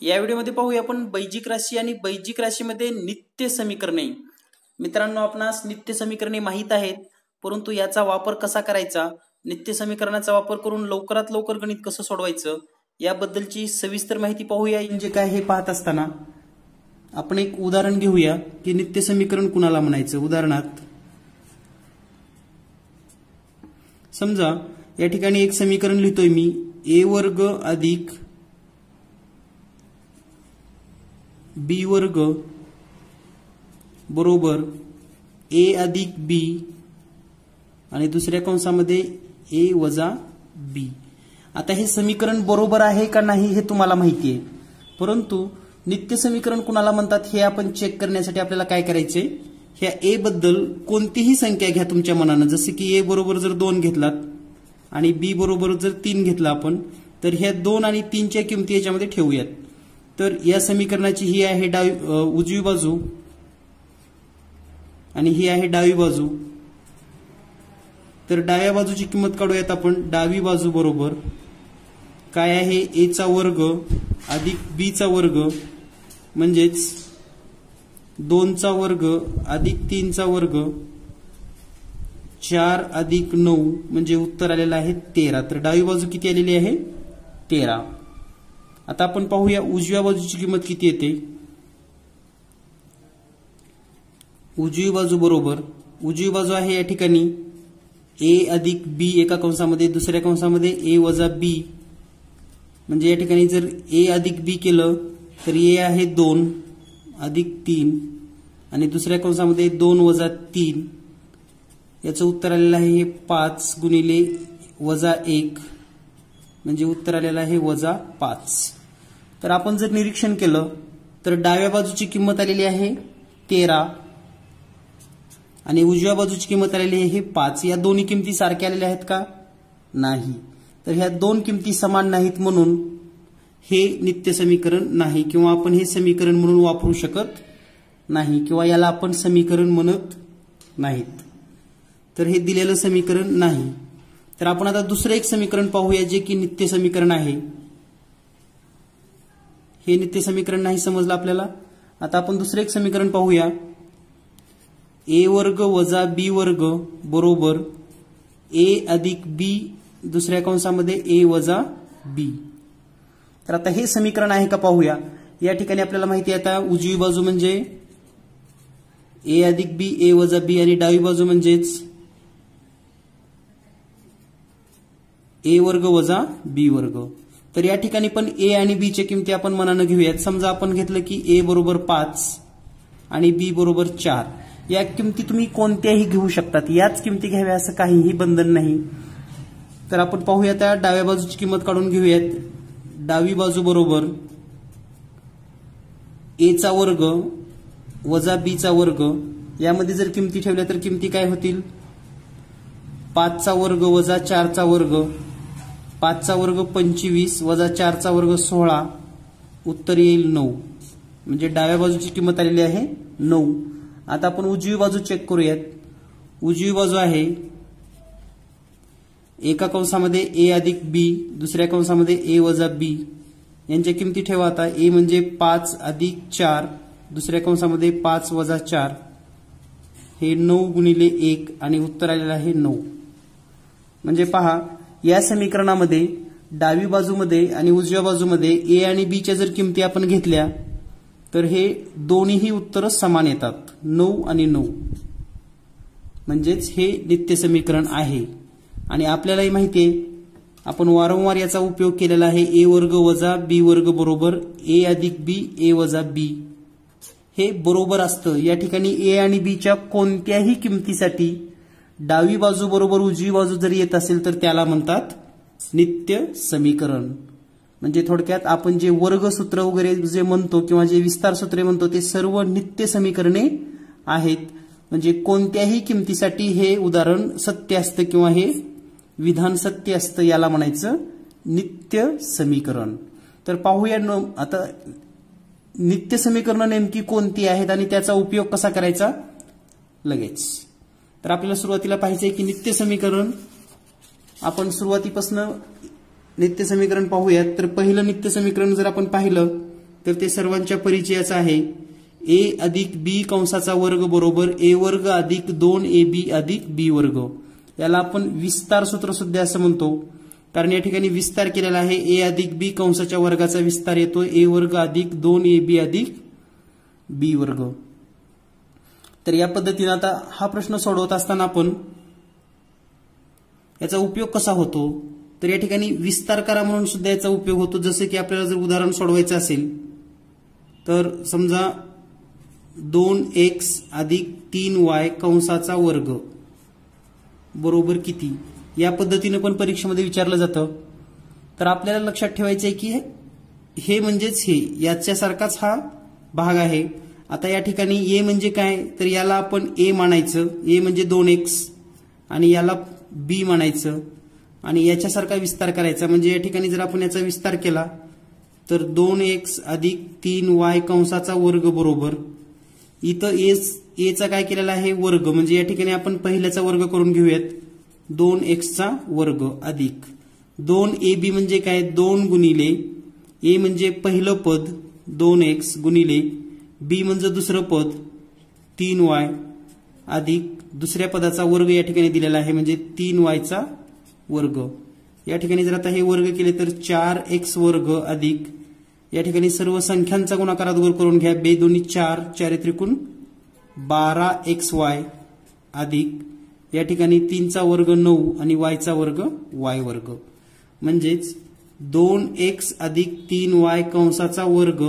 या व्हिडिओमध्ये पाहूया आपण बैजिक राशी आणि बैजिक राशीमध्ये नित्य समीकरणे। मित्रांनो, आपणास नित्य समीकरणे माहित आहेत, परंतु याचा वापर कसा करायचा, नित्य समीकरणाचा वापर करून लवकरात लवकर गणित कसं सोडवायचं याबद्दलची सविस्तर माहिती पाहूया। म्हणजे काय हे पाहत असताना आपण एक उदाहरण घेऊया की नित्य समीकरण कुणाला म्हणायचं। उदाहरणार्थ समजा या ठिकाणी एक समीकरण लिहितोय मी, a वर्ग अधिक b वर्ग बरोबर a अधिक b आणि दुसऱ्या कंसामध्ये a वजा b। आता हे समीकरण बरोबर आहे का नाही हे तुम्हाला माहिती आहे, परंतु नित्य समीकरण कुणाला म्हणतात हे आपण चेक करण्यासाठी आपल्याला काय करायचे, ह्या a बद्दल कोणतीही संख्या घ्या तुमच्या मनानं। जसे की a बरोबर जर 2 घेतलात आणि b बरोबर जर 3 घेतला आपण, तर ह्या 2 आणि 3 च्या किमती याच्यामध्ये ठेवूयात। तर या समीकरणाची ही आहे उजवी बाजू आणि ही आहे डावी बाजू। तर डाव्या बाजूची किंमत काढूयात आपण। डावी बाजू बरोबर काय आहे, a चा वर्ग अधिक b चा वर्ग म्हणजेच 2 चा वर्ग अधिक 3 चा वर्ग 4 अधिक 9 म्हणजे उत्तर आलेलं आहे 13। तर डावी बाजू किती आलेली आहे, 13। आता आपण पाहूया उजव्या बाजूची किंमत किती येते। उजवी बाजू बरोबर, उजवी बाजू आहे या ठिकाणी a अधिक b एका कंसामध्ये, दुसऱ्या कंसामध्ये a वजा b, म्हणजे या ठिकाणी जर a अधिक b केलं तर a आहे 2 अधिक 3 आणि दुसऱ्या कंसामध्ये 2 वजा 3, याचं उत्तर आलेलं आहे हे 5 गुणिले वजा 1 म्हणजे उत्तर आलेलं आहे वजा 5। तर आपण जर निरीक्षण केलं तर डाव्या बाजूची किंमत आलेली आहे 13 आणि उजव्या बाजूची किंमत आलेली आहे हे 5। या दोन्ही किमती सारख्या आलेल्या आहेत का, नाही। तर ह्या दोन किमती समान नाहीत म्हणून हे नित्य समीकरण नाही, किंवा आपण हे समीकरण म्हणून वापरू शकत नाही, किंवा याला आपण समीकरण म्हणत नाहीत। तर हे दिलेलं समीकरण नाही। तर आपण आता दुसरं एक समीकरण पाहूया जे की नित्य समीकरण आहे। हे नित्य समीकरण नाही समजलं आपल्याला। आता आपण दुसरं एक समीकरण पाहूया, a वर्ग वजा b वर्ग बरोबर a अधिक b दुसऱ्या कंसामध्ये a वजा b। तर आता हे समीकरण आहे का पाहूया। या ठिकाणी आपल्याला माहिती आहे आता उजवी बाजू म्हणजे a अधिक b a वजा b आणि डावी बाजू म्हणजेच a वर्ग वजा b वर्ग। तर या ठिकाणी पण a आणि b च्या किमती आपण मनानं घेऊयात। समजा आपण घेतलं की a बरोबर 5 आणि b बरोबर 4। या किमती तुम्ही कोणत्याही घेऊ शकतात, याच किमती घ्याव्या असं काहीही बंधन नाही। तर आपण पाहूया त्या डाव्या बाजूची किंमत काढून घेऊयात। डावी बाजू बरोबर a चा वर्ग वजा b चा वर्ग, यामध्ये जर किमती ठेवल्या तर किमती काय होतील, 5 चा वर्ग वजा 4 चा वर्ग, 5 चा वर्ग 25 वजा 4 चा वर्ग 16, उत्तर येईल 9। म्हणजे डाव्या बाजूची किंमत आलेली आहे 9। आता आपण उजवी बाजू चेक करूयात। उजवी बाजू आहे एका कंसामध्ये a अधिक b दुसऱ्या कंसामध्ये a वजा b, यांच्या किमती ठेवा आता। a म्हणजे 5 अधिक 4 दुसऱ्या कंसामध्ये 5 वजा 4 हे 9 गुणिले 1 आणि उत्तर आलेलं आहे 9। म्हणजे पहा, या समीकरणामध्ये डावी बाजूमध्ये आणि उजव्या बाजूमध्ये a आणि b च्या जर किमती आपण घेतल्या तर हे दोन्हीही उत्तर समान येतात, 9 आणि 9। म्हणजेच हे नित्य समीकरण आहे। आणि आपल्यालाही माहिती आहे, आपण वारंवार याचा उपयोग केलेला आहे, a वर्ग वजा b वर्ग बरोबर a अधिक b a वजा b। हे बरोबर असतं। या ठिकाणी a आणि b च्या कोणत्याही किमतीसाठी डावी बाजू बरोबर उजवी बाजू जर येत असेल तर त्याला म्हणतात नित्य समीकरण। म्हणजे थोडक्यात आपण जे वर्गसूत्र वगैरे जे म्हणतो किंवा जे विस्तार सूत्रे म्हणतो ते सर्व नित्य समीकरणे आहेत। म्हणजे कोणत्याही किमतीसाठी हे उदाहरण सत्य असतं किंवा हे विधान सत्य असतं, याला म्हणायचं नित्य समीकरण। तर पाहूया आता नित्य समीकरण नेमकी कोणती आहेत आणि त्याचा उपयोग कसा करायचा लगेच। तर आपल्याला सुरुवातीला पाहायचं आहे की नित्य समीकरण आपण सुरुवातीपासून नित्य समीकरण पाहूयात। तर पहिलं नित्य समीकरण जर आपण पाहिलं तर ते सर्वांच्या परिचयाचं आहे. ए अधिक बी कंसाचा वर्ग बरोबर ए वर्ग अधिक 2ab अधिक बी वर्ग. याला आपण विस्तार सूत्र सुद्धा असं म्हणतो, कारण या ठिकाणी विस्तार केलेला आहे. ए अधिक बी कंसाच्या वर्गाचा विस्तार येतो ए वर्ग अधिक 2ab अधिक बी वर्ग. तर या पद्धतीने आता हा प्रश्न सोडवत असताना आपण याचा उपयोग कसा होतो, तर या ठिकाणी विस्तार करा म्हणून सुद्धा याचा उपयोग होतो. जसे की आपल्याला जर उदाहरण सोडवायचं असेल तर समजा 2x अधिक 3y कंसाचा वर्ग बरोबर किती, या पद्धतीने पण परीक्षेमध्ये विचारलं जातं. तर आपल्याला लक्षात ठेवायचं आहे की हे म्हणजेच हे याच्यासारखाच हा भाग आहे. आता या ठिकाणी ए म्हणजे काय, तर याला आपण ए मानायचं, ए म्हणजे 2x, आणि याला बी मानायचं आणि याच्यासारखा विस्तार करायचा. म्हणजे या ठिकाणी जर आपण याचा विस्तार केला तर 2x अधिक 3y कंसाचा वर्ग बरोबर इथं एचा काय केलेला आहे वर्ग, म्हणजे या ठिकाणी आपण पहिल्याचा वर्ग करून घेऊयात 2x वर्ग अधिक 2ab म्हणजे काय 2 गुणिले ए म्हणजे पहिलं पद 2x गुणिले बी म्हणजे दुसरं पद 3y अधिक दुसऱ्या पदाचा वर्ग या ठिकाणी दिलेला आहे म्हणजे 3y वर्ग. या ठिकाणी जर आता हे वर्ग केले तर 4x वर्ग अधिक या ठिकाणी सर्व संख्यांचा गुणाकार अगोदर करून घ्या. बे दोन्ही 4, 4 त्रिकोण 12xy अधिक या ठिकाणी 3चा वर्ग 9 आणि y चा वर्ग y वर्ग. म्हणजेच 2x अधिक 3y कंसाचा वर्ग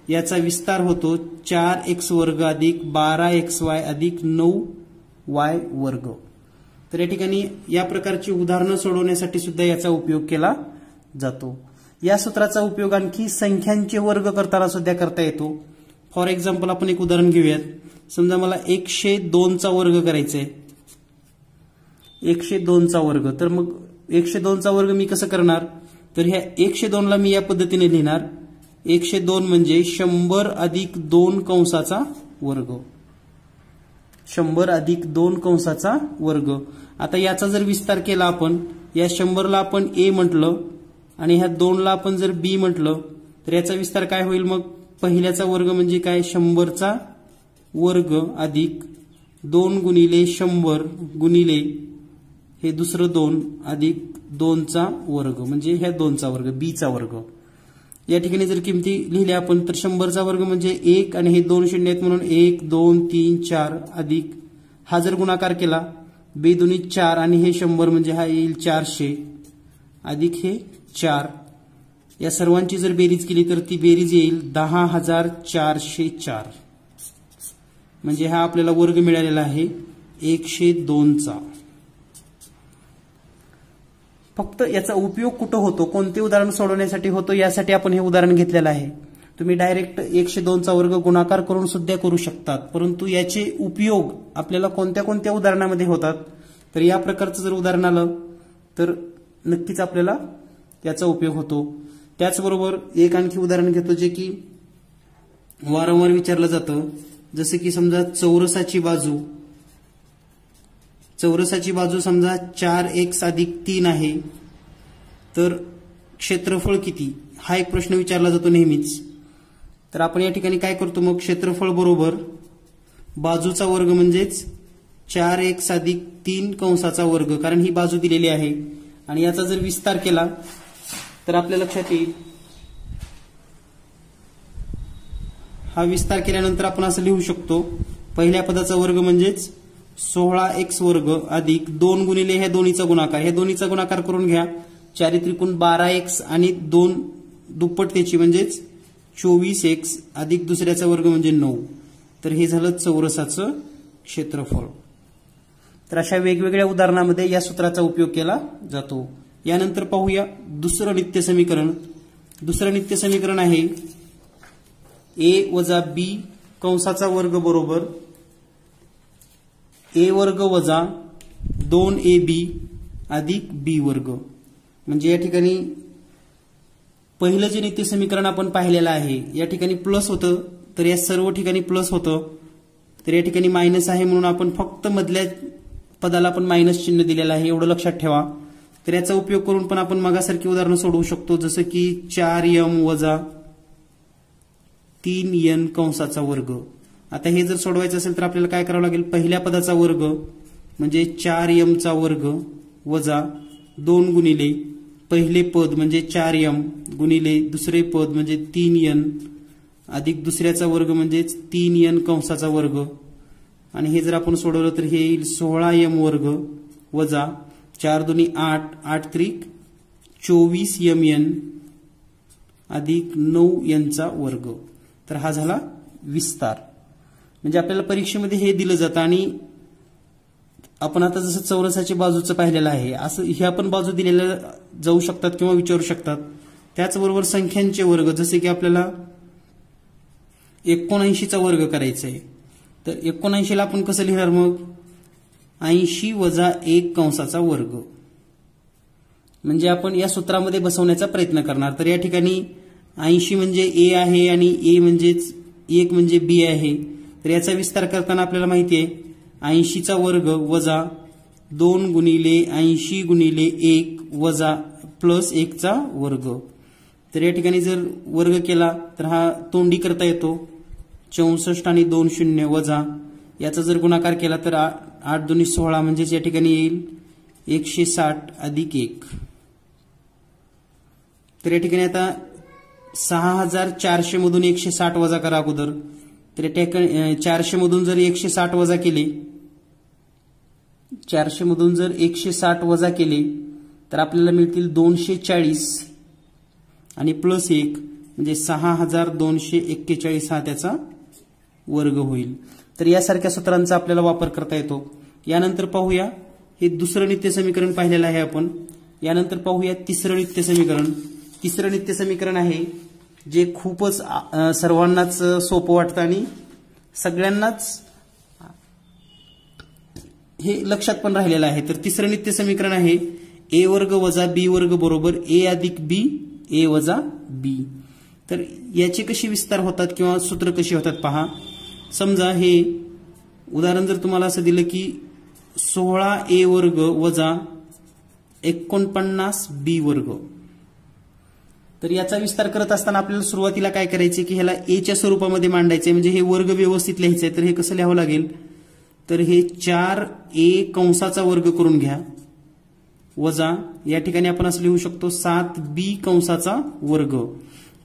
याचा विस्तार होतो 4x वर्ग अधिक 12xy अधिक 9y वर्ग. तर या ठिकाणी या प्रकारची उदाहरणं सोडवण्यासाठी सुद्धा याचा उपयोग केला जातो. या सूत्राचा उपयोग आणखी संख्यांचे वर्ग करताना सुद्धा करता येतो. फॉर एक्झाम्पल आपण एक उदाहरण घेऊयात. समजा मला 102चा वर्ग करायचा आहे, 102चा वर्ग. तर मग 102चा वर्ग मी कसं करणार, तर ह्या 102ला मी या पद्धतीने लिहिणार. 102 म्हणजे 100 अधिक 2 कंसाचा वर्ग, 100 अधिक 2 कंसाचा वर्ग. आता याचा जर विस्तार केला आपण, या 100ला आपण ए म्हटलं आणि ह्या 2ला आपण जर बी म्हटलं तर याचा विस्तार काय होईल, मग पहिल्याचा वर्ग म्हणजे काय 100चा वर्ग अधिक 2 गुणिले 100 गुणिले हे दुसरं 2 अधिक 2चा वर्ग म्हणजे ह्या 2चा वर्ग बीचा वर्ग. या ठिकाणी जर किमती लिहिल्या आपण तर 100चा वर्ग म्हणजे 1 आणि हे 2 शून्य आहेत म्हणून 1 2 3 4 अधिक हा जर गुणाकार केला बे दोन्ही 4 आणि हे 100 म्हणजे हा येईल 400 अधिक हे 4. या सर्वांची जर बेरीज केली तर ती बेरीज येईल 10,404. म्हणजे हा आपल्याला वर्ग मिळालेला आहे 102चा. फक्त याचा उपयोग कुठं होतो, कोणते उदाहरण सोडवण्यासाठी होतो, यासाठी आपण हे उदाहरण घेतलेलं आहे. तुम्ही डायरेक्ट 102चा वर्ग गुणाकार करून सुद्धा करू शकतात, परंतु याचे उपयोग आपल्याला कोणत्या कोणत्या उदाहरणामध्ये होतात. तर या प्रकारचं जर उदाहरण आलं तर नक्कीच आपल्याला याचा उपयोग होतो. त्याचबरोबर एक आणखी उदाहरण घेतो जे की वारंवार विचारलं जातं. जसे की समजा चौरसाची बाजू समजा 4x अधिक 3 आहे, तर क्षेत्रफळ किती, हा एक प्रश्न विचारला जातो नेहमीच. तर आपण या ठिकाणी काय करतो, मग क्षेत्रफळ बरोबर बाजूचा वर्ग म्हणजेच 4x अधिक 3 कंसाचा वर्ग, कारण ही बाजू दिलेली आहे. आणि याचा जर विस्तार केला तर आपल्या लक्षात येईल, हा विस्तार केल्यानंतर आपण असं लिहू शकतो, पहिल्या पदाचा वर्ग म्हणजेच 16x वर्ग अधिक 2 गुणिले ह्या दोन्हीचा गुणाकार, ह्या दोन्हीचा गुणाकार करून घ्या 4 त्रिकोण 12x आणि 2 दुप्पट त्याची म्हणजेच 24x अधिक दुसऱ्याचा वर्ग म्हणजे 9. तर हे झालं चौरसाचं क्षेत्रफळ. तर अशा वेगवेगळ्या उदाहरणामध्ये या सूत्राचा उपयोग केला जातो. यानंतर पाहूया दुसरं नित्य समीकरण. दुसरं नित्य समीकरण आहे a वजा b कंसाचा वर्ग बरोबर a वर्ग वजा 2ab अधिक b वर्ग. म्हणजे या ठिकाणी पहिलं जे नित्य समीकरण आपण पाहिलेलं आहे या ठिकाणी प्लस होतं, तर या सर्व ठिकाणी प्लस होतं, तर या ठिकाणी मायनस आहे म्हणून आपण फक्त मधल्या पदाला आपण मायनस चिन्ह दिलेलं आहे, एवढं लक्षात ठेवा. तर याचा उपयोग करून पण आपण मगासारखी उदाहरणं सोडवू शकतो. जसं की 4m वजा 3n कंसाचा वर्ग। आता हे जर सोडवायचं असेल तर आपल्याला काय करावं लागेल, पहिल्या पदाचा वर्ग म्हणजे 4m चा वर्ग वजा 2 गुणिले पहिले पद म्हणजे 4m गुणिले दुसरे पद म्हणजे 3n अधिक दुसऱ्याचा वर्ग म्हणजे 3n कंसाचा वर्ग, आणि हे जर आपण सोडवलं तर हे येईल 16m वर्ग वजा 4 दुनी 8, 8 त्रिक 24mn अधिक 9n चा वर्ग। तर हा झाला विस्तार। म्हणजे आपल्याला परीक्षेमध्ये हे दिलं जातं, आणि आपण आता जसं चौरसाच्या बाजूचं पाहिलेलं आहे असं ह्या पण बाजू दिलेल्या जाऊ शकतात किंवा विचारू शकतात। त्याचबरोबर संख्यांचे वर्ग, जसे की आपल्याला 79 चा वर्ग करायचा आहे, तर 79 ला आपण कसं लिहिणार मग, 80 वजा 1 कंसाचा वर्ग, म्हणजे आपण या सूत्रामध्ये बसवण्याचा प्रयत्न करणार। तर या ठिकाणी 80 म्हणजे a आहे आणि a म्हणजेच 1 म्हणजे b आहे, तर याचा विस्तार करताना आपल्याला माहिती आहे 80 चा वर्ग वजा 2 गुणिले 80 गुणिले 1 वजा प्लस 1 चा वर्ग। तर या ठिकाणी जर वर्ग केला तर हा तोंडी करता येतो, 64 आणि 2 शून्य वजा याचा जर गुणाकार केला तर 8 दुनी 16 म्हणजेच या ठिकाणी येईल 160 अधिक 1। तर या ठिकाणी आता 6400 मधून 160 वजा करा अगोदर, तर 400 मधून जर 160 वजा केले, 400 मधून जर 160 वजा केले तर आपल्याला मिळतील 240 आणि प्लस 1 म्हणजे 6241 हा त्याचा वर्ग होईल। तर यासारख्या सूत्रांचा आपल्याला वापर करता येतो। यानंतर पाहूया, हे दुसरं नित्य समीकरण पाहिलेलं आहे आपण। यानंतर पाहूया तिसरं नित्य समीकरण। तिसरं नित्य समीकरण आहे जे खूपच सर्वांनाच सोपं वाटतं आणि सगळ्यांनाच हे लक्षात पण राहिलेलं आहे। तर तिसरं नित्य समीकरण आहे a वर्ग वजा b वर्ग बरोबर a अधिक b a वजा b। तर याचे कशी विस्तार होतात किंवा सूत्र कशी होतात पहा। समजा हे उदाहरण जर तुम्हाला असं दिलं की 16a वर्ग वजा 49b वर्ग, तर याचा विस्तार करत असताना आपल्याला सुरुवातीला काय करायचे की ह्याला a च्या स्वरूपामध्ये मांडायचे, म्हणजे हे वर्ग व्यवस्थित लिहायचे। तर हे कसं लिहावं लागेल, तर हे 4a कंसाचा वर्ग करून घ्या वजा या ठिकाणी आपण असं लिहू शकतो 7b कंसाचा वर्ग,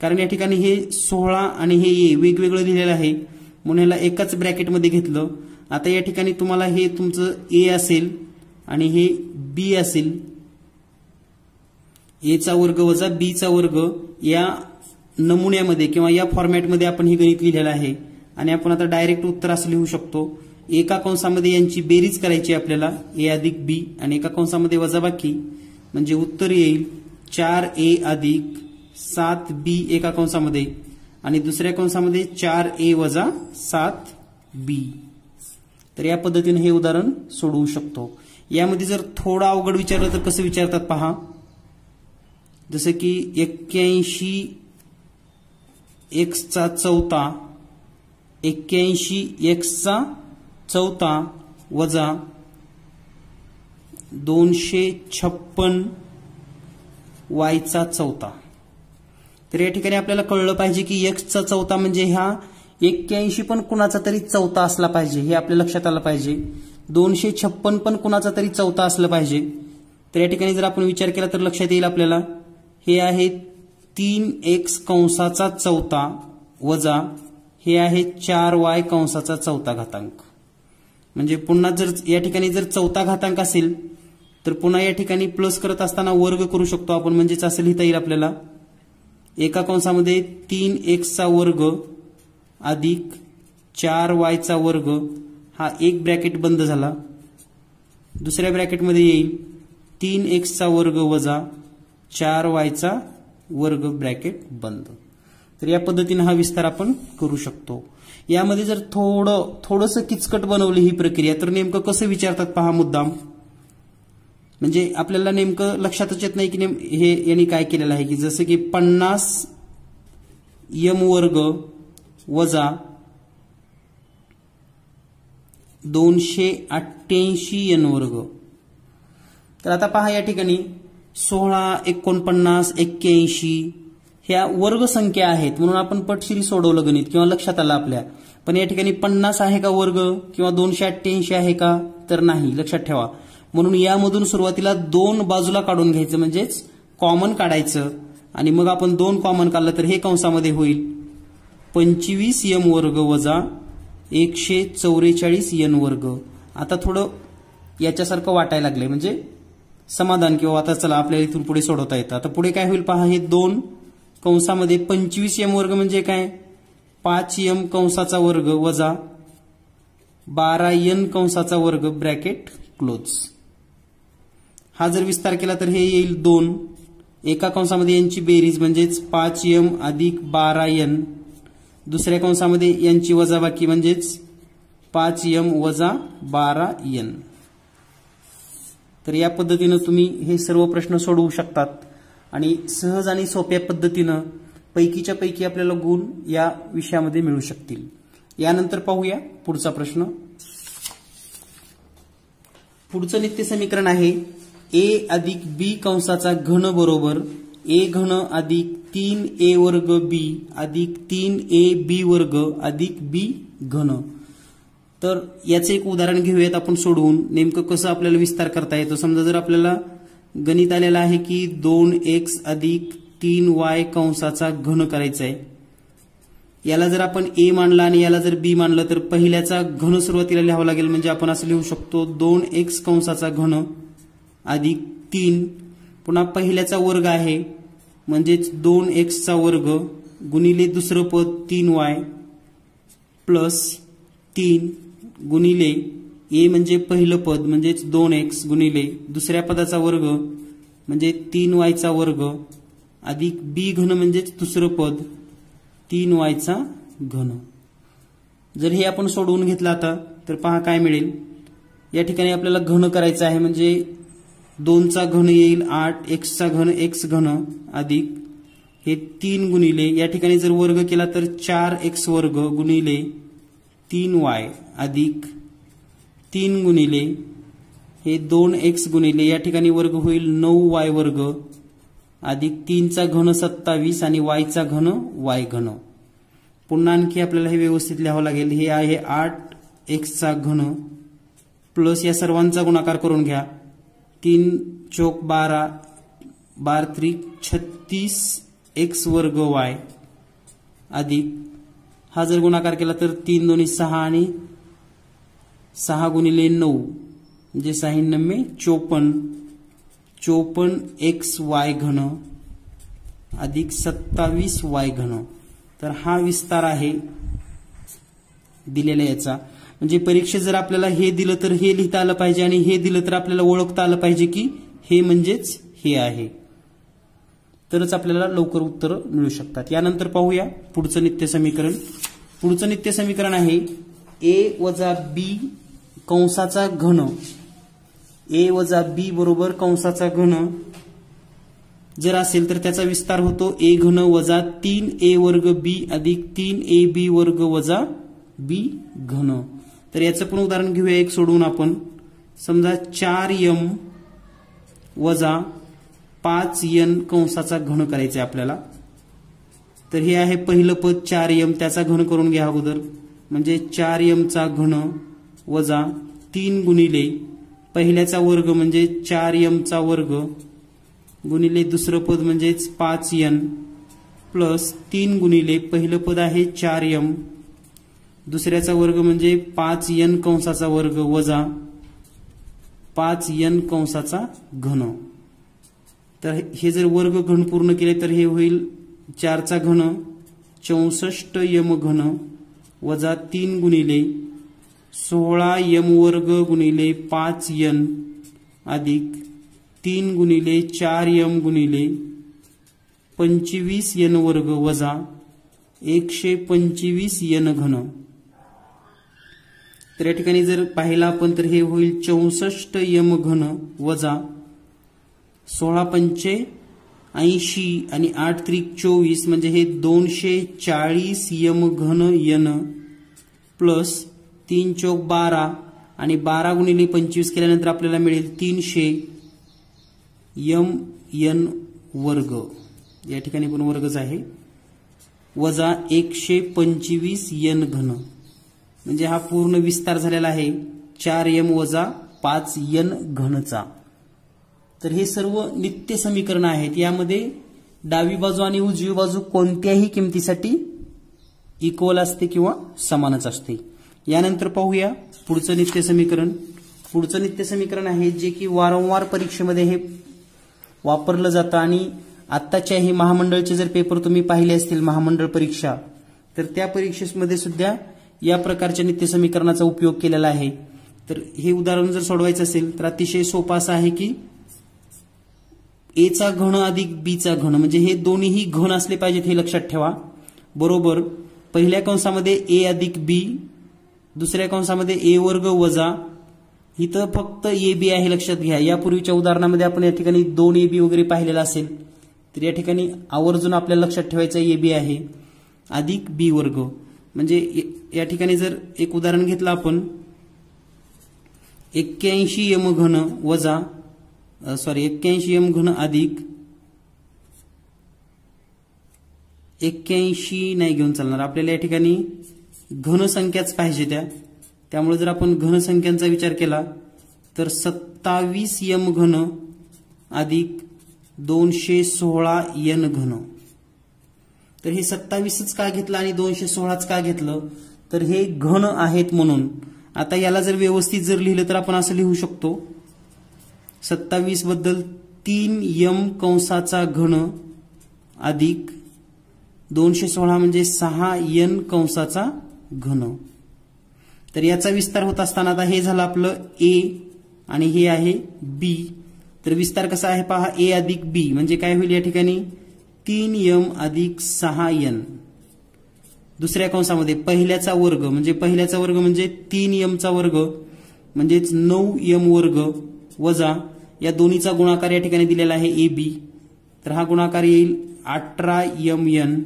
कारण या ठिकाणी हे 16 आणि हे a वेगवेगळं लिहिलेलं आहे म्हणून ह्याला एकाच ब्रॅकेटमध्ये घेतलं। आता या ठिकाणी तुम्हाला हे तुमचं a असेल आणि हे b असेल, a चा वर्ग वजा b चा वर्ग, या नमुन्यामध्ये किंवा या फॉर्मॅटमध्ये आपण हे गणित लिहिलेलं आहे। आणि आपण आता डायरेक्ट उत्तर असं लिहू शकतो, एका कंसामध्ये यांची बेरीज करायची आपल्याला a अधिक b आणि एका कंसामध्ये वजाबाकी, म्हणजे उत्तर येईल 4a अधिक 7b एका कंसामध्ये आणि दुसऱ्या कंसामध्ये 4a वजा 7b। तर या पद्धतीने हे उदाहरण सोडवू शकतो। यामध्ये जर थोडं अवघड विचारलं तर कसं विचारतात पहा, जसं की 81 x चा चौथा 81 x चा चौथा वजा 256 y चा चौथा। तर या ठिकाणी आपल्याला कळलं पाहिजे की x चा चौथा म्हणजे हा 81 पण कुणाचा तरी चौथा असला पाहिजे, हे आपल्या लक्षात आलं पाहिजे। 256 पण कुणाचा तरी चौथा असलं पाहिजे। तर या ठिकाणी जर आपण विचार केला तर लक्षात येईल आपल्याला हे आहे 3x कंसाचा चौथा वजा हे आहे 4y कंसाचा चौथा घातांक। म्हणजे पुन्हा जर या ठिकाणी जर चौथा घातांक असेल तर पुन्हा या ठिकाणी प्लस करत असताना वर्ग करू शकतो आपण, म्हणजेच असं लिहिता येईल आपल्याला एका कंसामध्ये 3x चा वर्ग अधिक 4y चा वर्ग, हा एक ब्रॅकेट बंद झाला, दुसऱ्या ब्रॅकेटमध्ये येईल 3x चा वर्ग वजा 4y चा वर्ग ब्रॅकेट बंद। तर या पद्धतीने हा विस्तार आपण करू शकतो। यामध्ये जर थोडंसं किचकट बनवली ही प्रक्रिया तर नेमकं कसं विचारतात पहा मुद्दाम, म्हणजे आपल्याला नेमकं लक्षातच येत नाही की हे यांनी काय केलेलं आहे, की जसं की 50 m वर्ग वजा 288 n वर्ग। तर आता पहा या ठिकाणी 16, 49, 81 ह्या वर्ग संख्या आहेत म्हणून आपण पटशिरी सोडवलं गणित किंवा लक्षात आलं आपल्या. पण या ठिकाणी 50 आहे का वर्ग किंवा 288 आहे का, तर नाही, लक्षात ठेवा. म्हणून यामधून सुरुवातीला 2 बाजूला काढून घ्यायचं म्हणजेच कॉमन काढायचं आणि मग आपण 2 कॉमन काढलं तर हे कंसामध्ये होईल 25m वर्ग वजा 144n वर्ग. आता थोडं याच्यासारखं वाटायला लागलंय म्हणजे समाधान किंवा आता चला आपल्याला इथून पुढे सोडवता येतं. आता पुढे काय होईल पहा, हे 2 कंसामध्ये 25m वर्ग म्हणजे काय 5m कंसाचा वर्ग वजा 12n कंसाचा वर्ग ब्रॅकेट क्लोज. हा जर विस्तार केला तर हे येईल 2. एका कंसामध्ये यांची बेरीज म्हणजेच 5m अधिक 12n, दुसऱ्या कंसामध्ये यांची वजाबाकी म्हणजेच 5m वजा 12n. तर या पद्धतीनं तुम्ही हे सर्व प्रश्न सोडवू शकतात आणि सहज आणि सोप्या पद्धतीनं पैकीच्या पैकी आपल्याला गुण या विषयामध्ये मिळू शकतील. यानंतर पाहूया पुढचा प्रश्न. पुढचं नित्य समीकरण आहे a अधिक b कंसाचा घन बरोबर a घन अधिक 3a वर्ग b अधिक 3ab वर्ग अधिक b घन. तर याचं एक उदाहरण घेऊयात आपण सोडवून. नेमकं कसं आपल्याला विस्तार करता येतो. समजा जर आपल्याला गणित आलेलं आहे की 2x अधिक 3y कंसाचा घन करायचा आहे. याला जर आपण a मानला आणि याला जर b मानलं तर पहिल्याचा घन सुरुवातीला लिहावं लागेल. म्हणजे आपण असं लिहू शकतो 2x कंसाचा घन अधिक 3 पुन्हा पहिल्याचा वर्ग आहे म्हणजेच 2x चा वर्ग गुणिले दुसरं पद 3y प्लस 3 गुणिले a म्हणजे पहिलं पद म्हणजेच 2x गुणिले दुसऱ्या पदाचा वर्ग म्हणजे 3y चा वर्ग अधिक b घन म्हणजेच दुसरं पद 3y चा घन. जर हे आपण सोडवून घेतलं आता तर पहा काय मिळेल. या ठिकाणी आपल्याला घन करायचं आहे म्हणजे 2 चा घन येईल 8, x चा घन x घन अधिक हे 3 गुणिले या ठिकाणी जर वर्ग केला तर 4x वर्ग गुणिले 3y अधिक 3 गुणिले हे 2x गुणिले या ठिकाणी वर्ग होईल 9y वर्ग अधिक 3 चा घन 27 आणि y चा घन y घन. पुन्हा आणखी आपल्याला हे व्यवस्थित लिहावं लागेल. हे आहे 8x चा घन प्लस या सर्वांचा गुणाकार करून घ्या 3 चौक 12 12 त्रिक 36x वर्ग y अधिक हा जर गुणाकार केला तर 3 दोन्ही 6 आणि 6 गुणिले 9 म्हणजे 6 9 54 54xy घन अधिक 27y घन. तर हा विस्तार आहे दिलेला याचा. म्हणजे परीक्षेत जर आपल्याला हे दिलं तर हे लिहिता आलं पाहिजे आणि हे दिलं तर आपल्याला ओळखता आलं पाहिजे की हे म्हणजेच हे आहे. तरच आपल्याला लवकर उत्तर मिळू शकतात. यानंतर पाहूया पुढचं नित्य समीकरण. पुढचं नित्य समीकरण आहे a वजा b कंसाचा घन. a वजा b बरोबर कंसाचा घन जर असेल तर त्याचा विस्तार होतो a घन वजा 3a वर्ग b अधिक 3ab वर्ग वजा b घन. तर याचं पण उदाहरण घेऊया एक सोडवून आपण. समजा 4m वजा 5n कंसाचा घन करायचा आपल्याला. तर हे आहे पहिलं पद 4m त्याचा घन करून घ्या अगोदर म्हणजे 4m चा घन वजा 3 गुणिले पहिल्याचा वर्ग म्हणजे 4m चा वर्ग गुणिले दुसरं पद म्हणजेच 5n प्लस 3 गुणिले पहिलं पद आहे 4m दुसऱ्याचा वर्ग म्हणजे 5n कंसाचा वर्ग वजा 5n कंसाचा घन. तर हे जर वर्ग घन पूर्ण केले तर हे होईल 4 चा घन 64m घन वजा 3 गुणिले 16m वर्ग गुणिले 5n अधिक 3 गुणिले 4m गुणिले 25n वर्ग वजा 125n घन. तर या ठिकाणी जर पाहिला आपण तर हे होईल 64m घन वजा 16 पंचे 80 आणि 8 त्रिक 24 म्हणजे हे 240m घन n प्लस 3 चौक 12 आणि 12 गुणिले 25 केल्यानंतर आपल्याला मिळेल 300 m n वर्ग. या ठिकाणी पण वर्गच आहे, वजा 125 n घन, म्हणजे हा पूर्ण विस्तार झालेला आहे 4m वजा 5n घनचा. तर हे सर्व नित्य समीकरण आहेत. यामध्ये डावी बाजू आणि उजवी बाजू कोणत्याही किमतीसाठी इक्वल असते किंवा समानच असते. यानंतर पाहूया पुढचं नित्य समीकरण. पुढचं नित्य समीकरण आहे जे की वारंवार परीक्षेमध्ये हे वापरलं जातं आणि आत्ताच्याही महामंडळचे जर पेपर तुम्ही पाहिले असतील, महामंडळ परीक्षा, तर त्या परीक्षेमध्ये सुद्धा या प्रकारच्या नित्य समीकरणाचा उपयोग केलेला आहे. तर हे उदाहरण जर सोडवायचं असेल तर अतिशय सोपं असं आहे की a चा घन अधिक b चा घन, म्हणजे हे दोन्हीही घन असले पाहिजेत हे लक्षात ठेवा, बरोबर पहिल्या कंसामध्ये a अधिक b, दुसऱ्या कंसामध्ये a वर्ग वजा, इथं फक्त ab आहे लक्षात घ्या. यापूर्वीच्या उदाहरणामध्ये आपण या ठिकाणी 2ab वगैरे पाहिलेला असेल, तर या ठिकाणी आवर्जून आपल्याला लक्षात ठेवायचं ab आहे अधिक b वर्ग. म्हणजे या ठिकाणी जर एक उदाहरण घेतलं आपण 81m घन वजा 81m घन अधिक 81 नाही घेऊन चालणार आपल्याला, या ठिकाणी घन संख्याच पाहिजे त्यामुळे जर आपण घन संख्यांचा विचार केला तर 27m घन अधिक 216n घन. तर हे 27च का घेतलं आणि 216च का घेतलं, तर हे घन आहेत म्हणून. आता याला जर व्यवस्थित जर लिहिलं तर आपण असं लिहू शकतो 27 बद्दल 3m कंसाचा घन अधिक 216 म्हणजे 6n कंसाचा घन. तर याचा विस्तार होत असताना आता हे झालं आपलं a आणि हे आहे b. तर विस्तार कसा आहे पहा, a अधिक b म्हणजे काय होईल या ठिकाणी 3m अधिक 6n. दुसऱ्या कंसामध्ये पहिल्याचा वर्ग म्हणजे 3m चा वर्ग म्हणजेच 9m वर्ग वजा या दोन्हीचा गुणाकार या ठिकाणी दिलेला आहे ab. तर हा गुणाकार येईल 18mn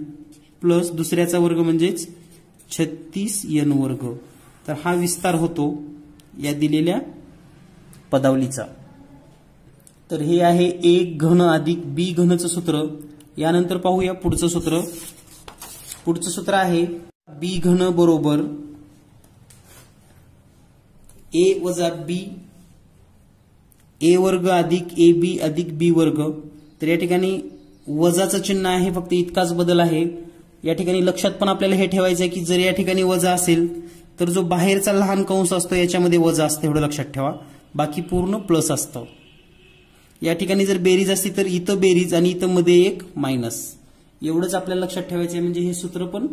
प्लस दुसऱ्याचा वर्ग म्हणजेच 36n वर्ग. तर हा विस्तार होतो या दिलेल्या पदावलीचा. तर हे आहे a घन अधिक b घनचं सूत्र. यानंतर पाहूया पुढचं सूत्र. पुढचं सूत्र आहे b घन बरोबर a वजा b a वर्ग अधिक ab अधिक b वर्ग. तर या ठिकाणी वजाचं चिन्ह आहे, फक्त इतकाच बदल आहे. या ठिकाणी लक्षात पण आपल्याला हे ठेवायचं आहे की जर या ठिकाणी वजा असेल तर जो बाहेरचा लहान कंस असतो याच्यामध्ये वजा असतं, एवढं लक्षात ठेवा. बाकी पूर्ण प्लस असतं. या ठिकाणी जर बेरीज असती तर इथं बेरीज आणि इथं मध्ये एक मायनस, एवढंच आपल्याला लक्षात ठेवायचं आहे. म्हणजे हे सूत्र पण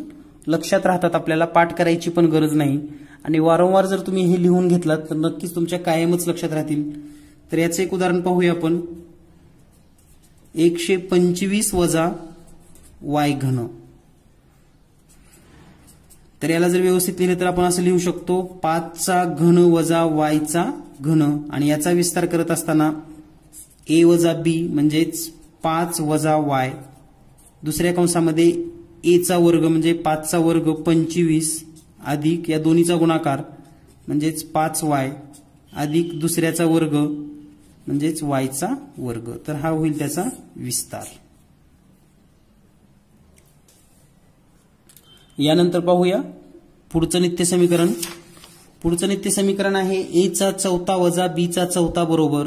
लक्षात राहतात, आपल्याला पाठ करायची पण गरज नाही. आणि वारंवार जर तुम्ही हे लिहून घेतलात तर नक्कीच तुमच्या कायमच लक्षात राहतील. तर याचं एक उदाहरण पाहूया आपण. 125 वजा y घन. तर याला जर व्यवस्थित लिहिलं तर आपण असं लिहू शकतो 5 चा घन वजा y चा घन, आणि याचा विस्तार करत असताना a वजा b म्हणजेच 5 वजा y, दुसऱ्या कंसामध्ये a चा वर्ग म्हणजे 5 चा वर्ग 25 अधिक या दोन्हीचा गुणाकार म्हणजेच 5y अधिक दुसऱ्याचा वर्ग म्हणजेच y चा वर्ग. तर हा होईल त्याचा विस्तार. यानंतर पाहूया पुढचं नित्य समीकरण. पुढचं नित्य समीकरण आहे a चा चौथा वजा b चा चौथा बरोबर,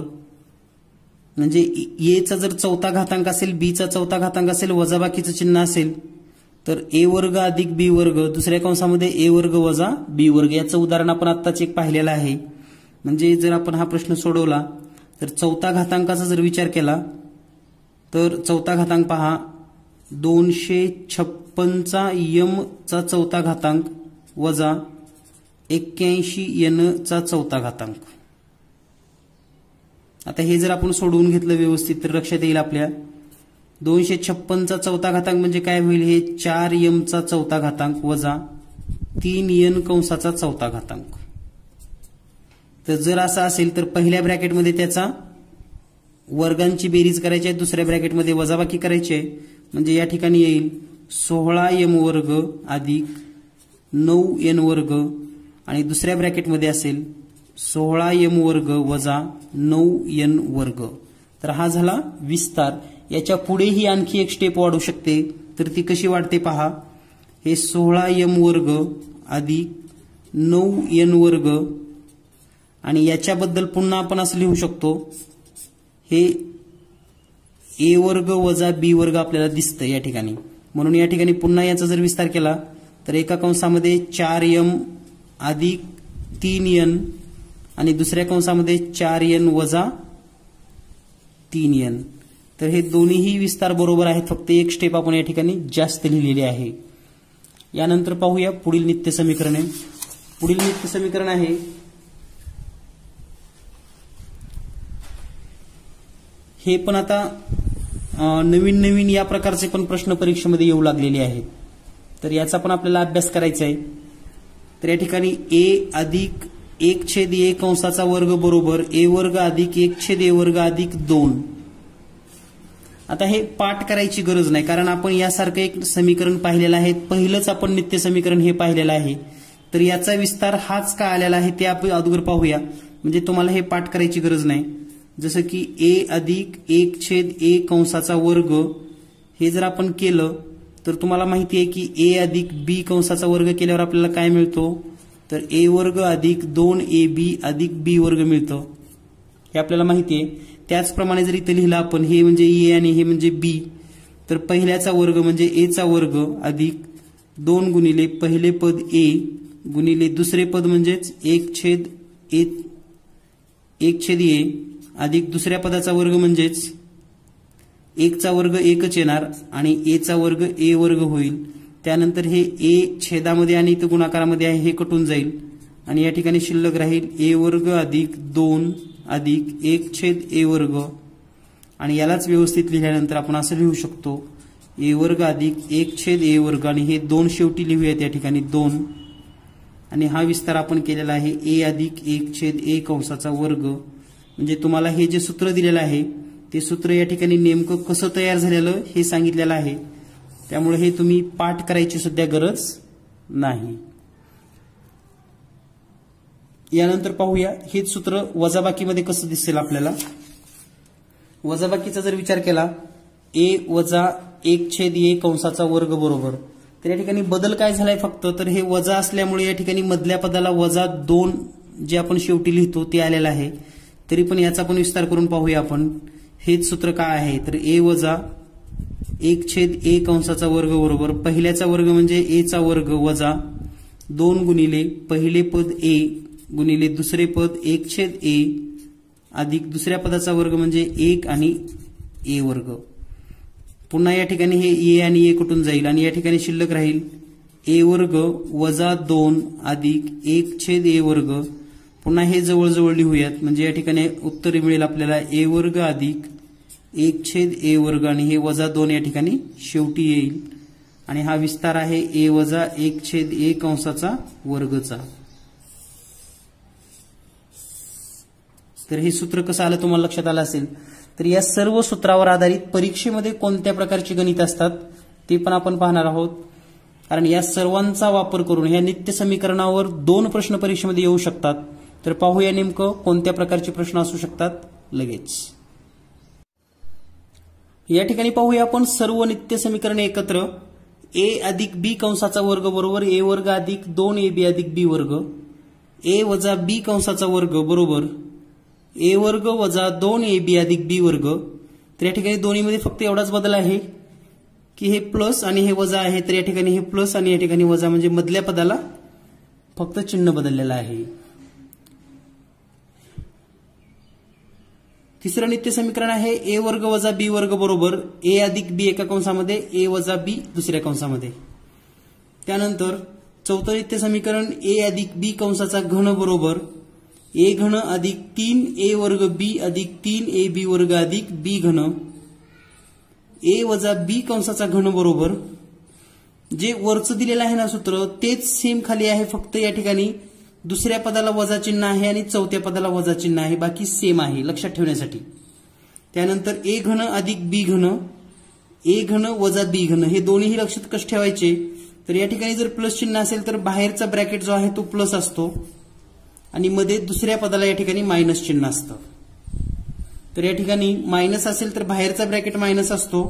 म्हणजे a चा जर चौथा घातांक असेल, b चा चौथा घातांक असेल, वजाबाकीचं चिन्ह असेल तर a वर्ग अधिक b वर्ग, दुसऱ्या कंसामध्ये a वर्ग वजा b वर्ग. याचं उदाहरण आपण आत्ताच एक पाहिलेलं आहे. म्हणजे जर आपण हा प्रश्न सोडवला तर चौथा घातांकाचा जर विचार केला तर चौथा घातांक पहा 256 चा m चा चौथा घातांक वजा 81n चा चौथा घातांक. आता हे जर आपण सोडवून घेतलं व्यवस्थित तर लक्षात येईल आपल्या 256 चा चौथा घातांक म्हणजे काय होईल, हे 4m चा चौथा घातांक वजा 3n कंसाचा चौथा घातांक. तर जर असं असेल तर पहिल्या ब्रॅकेटमध्ये त्याचा वर्गांची बेरीज करायची आहे, दुसऱ्या ब्रॅकेटमध्ये वजाबाकी करायची आहे. म्हणजे या ठिकाणी येईल 16m वर्ग अधिक 9n वर्ग, आणि दुसऱ्या ब्रॅकेटमध्ये असेल 16m वर्ग वजा 9n वर्ग. तर हा झाला विस्तार. याच्या पुढेही आणखी एक स्टेप वाढू शकते, तर ती कशी वाढते पहा. हे 16m वर्ग अधिक 9n वर्ग आणि याच्याबद्दल पुन्हा आपण असं लिहू शकतो, हे a वर्ग वजा b वर्ग आपल्याला दिसतं या ठिकाणी. म्हणून या ठिकाणी पुन्हा याचा जर विस्तार केला तर एका कंसामध्ये 4m अधिक 3n आणि दुसऱ्या कंसामध्ये 4n वजा 3n. तर हे दोन्हीही विस्तार बरोबर आहेत, फक्त एक स्टेप आपण या ठिकाणी जास्त लिहिलेली आहे. यानंतर पाहूया पुढील नित्य समीकरणे. पुढील नित्य समीकरण आहे हे पण आता नवीन नवीन या प्रकारचे पण प्रश्न परीक्षेमध्ये येऊ लागलेले आहेत, तर याचा पण आपल्याला अभ्यास करायचा आहे. तर या ठिकाणी a अधिक 1/a कंसाचा वर्ग बरोबर a वर्ग अधिक 1/a वर्ग अधिक 2. आता हे पाठ करायची गरज नाही, कारण आपण यासारखं एक समीकरण पाहिलेलं आहे. पहिलंच आपण नित्य समीकरण हे पाहिलेलं आहे, तर याचा विस्तार हाच का आलेला आहे ते आपण अगोदर पाहूया. म्हणजे तुम्हाला हे पाठ करायची गरज नाही. जसं की a अधिक 1/a कंसाचा वर्ग हे जर आपण केलं तर तुम्हाला माहिती आहे की a अधिक b कंसाचा वर्ग केल्यावर आपल्याला काय मिळतो, तर a वर्ग अधिक 2ab अधिक b वर्ग मिळतं, हे आपल्याला माहिती आहे. त्याचप्रमाणे जर इथे लिहिलं आपण हे म्हणजे a आणि हे म्हणजे b, तर पहिल्याचा वर्ग म्हणजे a चा वर्ग अधिक 2 गुणिले पहिले पद a गुणिले दुसरे पद म्हणजेच 1/a अधिक दुसऱ्या पदाचा वर्ग म्हणजेच 1 चा वर्ग 1च येणार आणि a चा वर्ग a वर्ग होईल. त्यानंतर हे a छेदामध्ये आणि इथं गुणाकारामध्ये आहे हे कटून जाईल आणि या ठिकाणी शिल्लक राहील a वर्ग अधिक 2 अधिक 1/a वर्ग आणि यालाच व्यवस्थित लिहिल्यानंतर आपण असं लिहू शकतो a वर्ग अधिक 1/a वर्ग आणि हे 2 शेवटी लिहूयात या ठिकाणी 2 आणि हा विस्तार आपण केलेला आहे a अधिक 1/a कंसाचा वर्ग. म्हणजे तुम्हाला हे जे सूत्र दिलेलं आहे ते सूत्र या ठिकाणी नेमकं कसं तयार झालेलं हे सांगितलेलं आहे, त्यामुळे हे तुम्ही पाठ करायची सुद्धा गरज नाही. यानंतर पाहूया हेच सूत्र वजाबाकीमध्ये कसं दिसेल आपल्याला. वजाबाकीचा जर विचार केला a वजा 1/a कंसाचा वर्ग बरोबर, तर या ठिकाणी बदल काय झालाय फक्त, तर हे वजा असल्यामुळे या ठिकाणी मधल्या पदाला वजा 2 जे आपण शेवटी लिहितो ते आलेलं आहे. तरी पण याचा पण विस्तार करून पाहूया आपण. हेच सूत्र काय आहे, तर a वजा 1/a कंसाचा वर्ग बरोबर पहिल्याचा वर्ग म्हणजे a चा वर्ग वजा 2 गुणिले पहिले पद a गुणिले दुसरे पद 1/a अधिक दुसऱ्या पदाचा वर्ग म्हणजे 1 आणि a वर्ग. पुन्हा या ठिकाणी हे a आणि a कुठून जाईल आणि या ठिकाणी शिल्लक राहील a वर्ग वजा 2 अधिक 1/a वर्ग. पुन्हा हे जवळजवळ लिहूयात म्हणजे या ठिकाणी उत्तर मिळेल आपल्याला a वर्ग अधिक 1/a वर्ग आणि हे वजा 2 या ठिकाणी शेवटी येईल आणि हा विस्तार आहे a वजा 1/a कंसाचा वर्गचा. तर हे सूत्र कसं आलं तुम्हाला लक्षात आलं असेल. तर या सर्व सूत्रावर आधारित परीक्षेमध्ये कोणत्या प्रकारची गणित असतात ते पण आपण पाहणार आहोत, कारण या सर्वांचा वापर करून या नित्य समीकरणावर 2 प्रश्न परीक्षेमध्ये येऊ शकतात. तर पाहूया नेमकं कोणत्या प्रकारचे प्रश्न असू शकतात लगेच. या ठिकाणी पाहूया आपण सर्व नित्य समीकरणे एकत्र. a अधिक b कंसाचा वर्ग बरोबर a वर्ग अधिक 2ab अधिक b वर्ग, a वजा b कंसाचा वर्ग बरोबर a वर्ग वजा 2ab अधिक b वर्ग. तर या ठिकाणी दोन्हीमध्ये फक्त एवढाच बदल आहे की हे प्लस आणि हे वजा आहे, तर या ठिकाणी हे प्लस आणि या ठिकाणी वजा म्हणजे मधल्या पदाला फक्त चिन्ह बदललेलं आहे. तिसरं नित्य समीकरण आहे a वर्ग वजा b वर्ग बरोबर a अधिक b एका कंसामध्ये a वजा b दुसऱ्या कंसामध्ये. त्यानंतर चौथं नित्य समीकरण a अधिक b कंसाचा घन बरोबर a घन अधिक 3a वर्ग b अधिक 3ab वर्ग अधिक b घन. a वजा b कंसाचा घन बरोबर जे वरचं दिलेलं आहे ना सूत्र तेच सेम खाली आहे, फक्त या ठिकाणी दुसऱ्या पदाला वजा चिन्ह आहे आणि चौथ्या पदाला वजा चिन्ह आहे, बाकी सेम आहे लक्षात ठेवण्यासाठी. त्यानंतर a घन अधिक b घन, a घन वजा b घन हे दोन्हीही लक्षात कसे ठेवायचे, तर या ठिकाणी जर प्लस चिन्ह असेल तर बाहेरचा ब्रॅकेट जो आहे तो प्लस असतो आणि मध्ये दुसऱ्या पदाला या ठिकाणी मायनस चिन्ह असतं. तर या ठिकाणी मायनस असेल तर बाहेरचा ब्रॅकेट मायनस असतो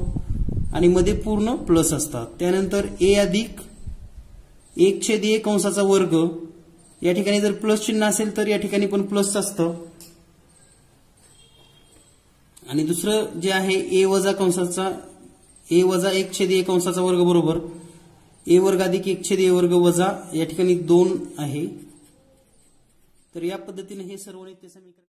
आणि मध्ये पूर्ण प्लस असतात. त्यानंतर ए अधिक 1/1 कंसाचा वर्ग, या ठिकाणी जर प्लस चिन्ह असेल तर या ठिकाणी पण प्लस असतं. आणि दुसरं जे आहे ए वजा 1/1 कंसाचा वर्ग बरोबर ए वर्ग अधिक 1/a वर्ग वजा या ठिकाणी 2 आहे. तर या पद्धतीने हे सर्व नित्य समीकरण